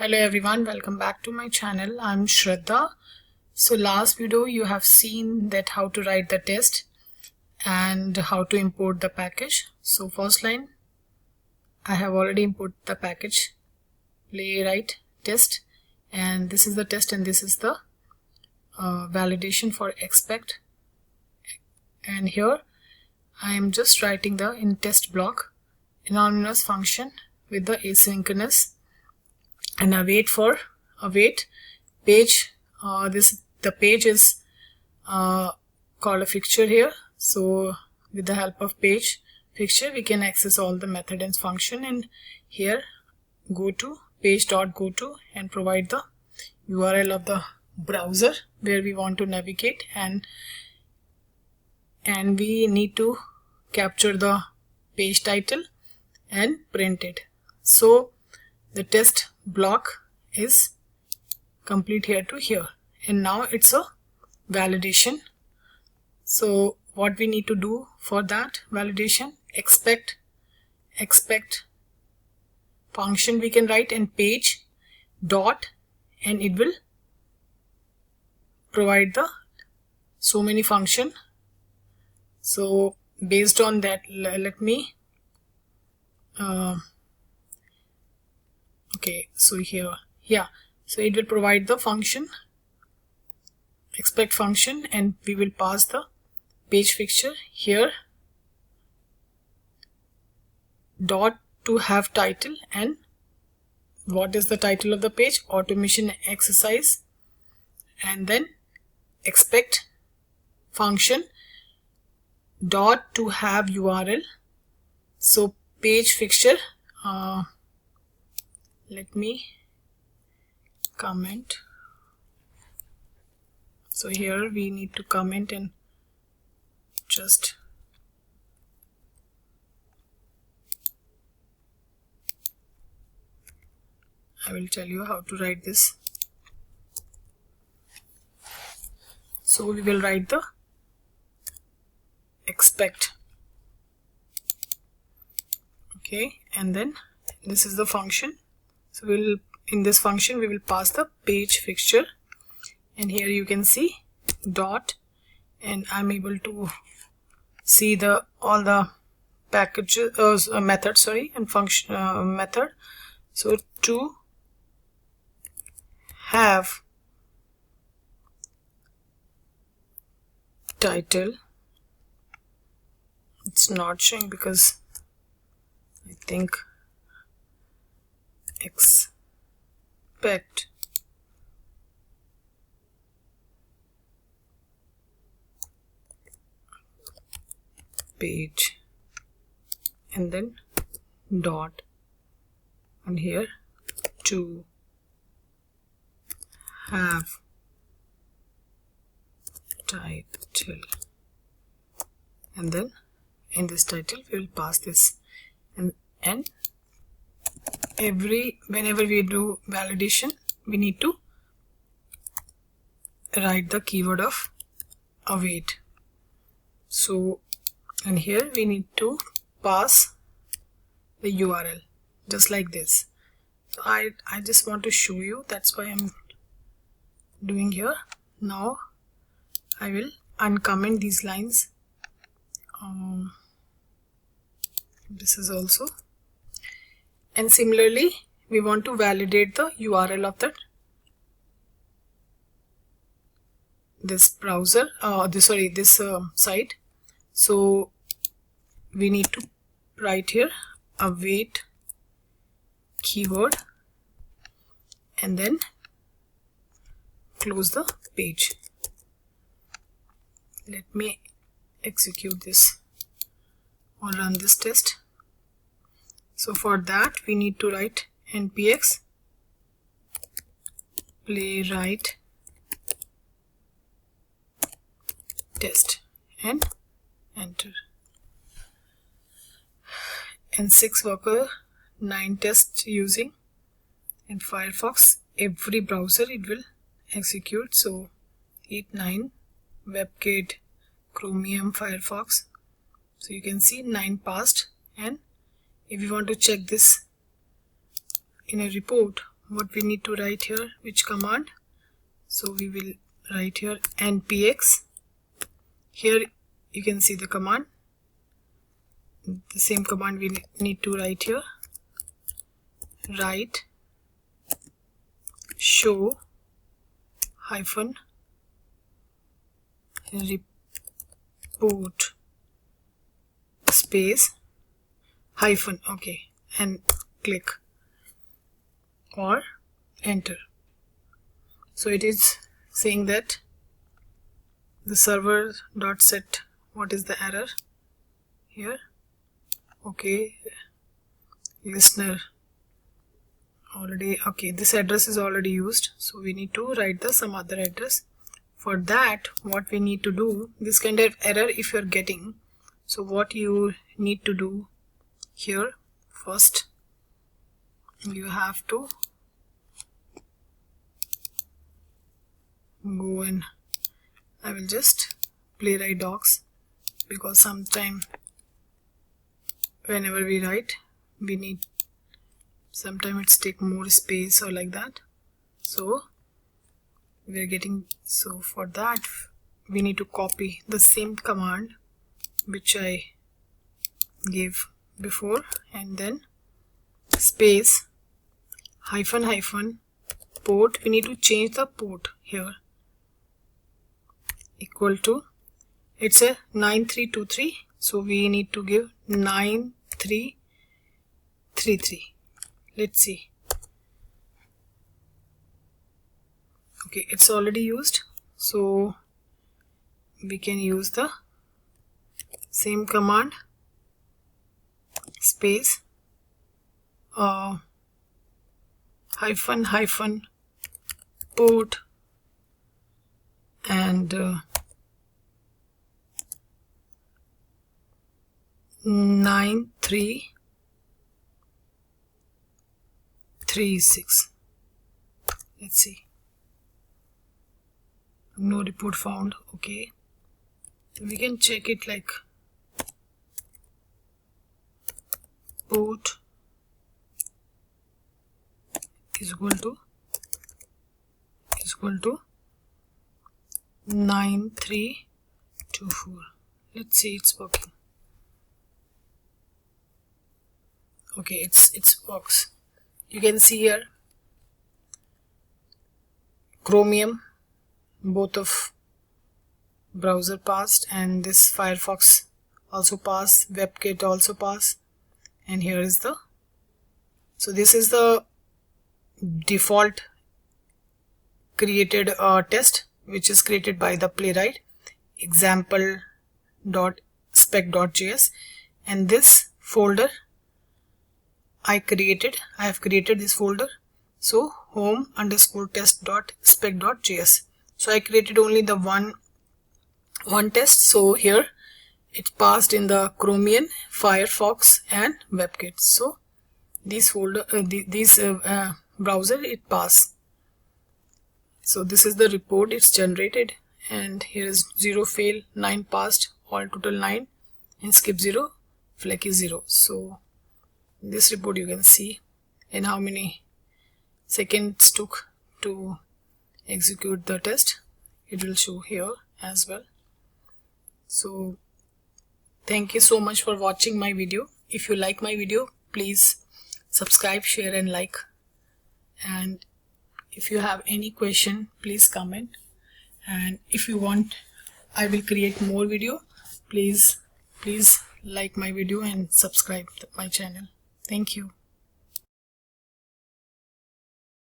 Hello everyone, welcome back to my channel. I'm Shraddha. So last video you have seen that how to write the test and how to import the package. So first line, I have already imported the package Playwright test, and this is the test and this is the validation for expect. And here I am just writing the in test block anonymous function with the asynchronous and await page. The page is called a fixture here. So with the help of page fixture we can access all the method and function, and here go to page.goto and provide the URL of the browser where we want to navigate, and we need to capture the page title and print it. So the test block is complete here to here, and now it's a validation. So what we need to do for that validation, expect function we can write, and page dot, and it will provide the so many function. So based on that, let me okay, so here, yeah, so it will provide the function expect function, and we will pass the page fixture here dot to have title, and what is the title of the page? Automation exercise, and then expect function dot to have URL. So page fixture, let me comment. So here we need to comment, and just I will tell you how to write this. So we will write the expect, okay, and then this is the function. So in this function we will pass the page fixture, and here you can see dot, and I'm able to see all the packages method, and function method. So to have title, it's not showing because I think expect page, and then dot, and here to have title, and then in this title we will pass this, and whenever we do validation we need to write the keyword of await. So, and here we need to pass the URL just like this. So I just want to show you, that's why I'm doing here. Now I will uncomment these lines. This is also, and similarly we want to validate the URL of this browser, this site. So we need to write here await keyword, and then close the page. Let me execute this or run this test. So for that we need to write npx playwright test and enter, and 6 worker 9 tests using, and Firefox every browser it will execute. So 8 9 WebKit, Chromium, Firefox. So you can see 9 passed, and if you want to check this in a report, what we need to write here, which command. So we will write here npx. Here you can see the command, the same command we need to write here. Write show hyphen report space hyphen, okay, and click or enter. So it is saying that the server dot set, what is the error here? Okay, listener already, okay, this address is already used, so we need to write the some other address. For that, what we need to do, this kind of error if you're getting, so what you need to do here, first you have to go in, I will just Playwright docs, because sometime whenever we write we need, sometimes it's take more space or like that, so we're getting, so for that we need to copy the same command which I gave before, and then space hyphen hyphen port, we need to change the port here, equal to, it's a 9323, so we need to give 9333. Let's see. Okay, it's already used, so we can use the same command, space hyphen hyphen port and 9336. Let's see. No report found. Okay, we can check it like port is equal to 9324. Let's see, it's working. Okay, it's works. You can see here Chromium, both of browser passed, and this Firefox also passed, WebKit also passed, and here is the, so this is the default created test which is created by the Playwright example.spec.js, and this folder I have created this folder, so home_test.spec.js. so I created only the one test, so here it passed in the Chromium, Firefox and WebKit. So these folder browser it passed. So this is the report it's generated, and here is 0 fail, 9 passed, all total 9, and skip 0, flaky 0. So this report you can see in how many seconds took to execute the test. It will show here as well. So thank you so much for watching my video. If you like my video, please subscribe, share and like, and if you have any question, please comment, and if you want I will create more video, please like my video and subscribe to my channel. Thank you.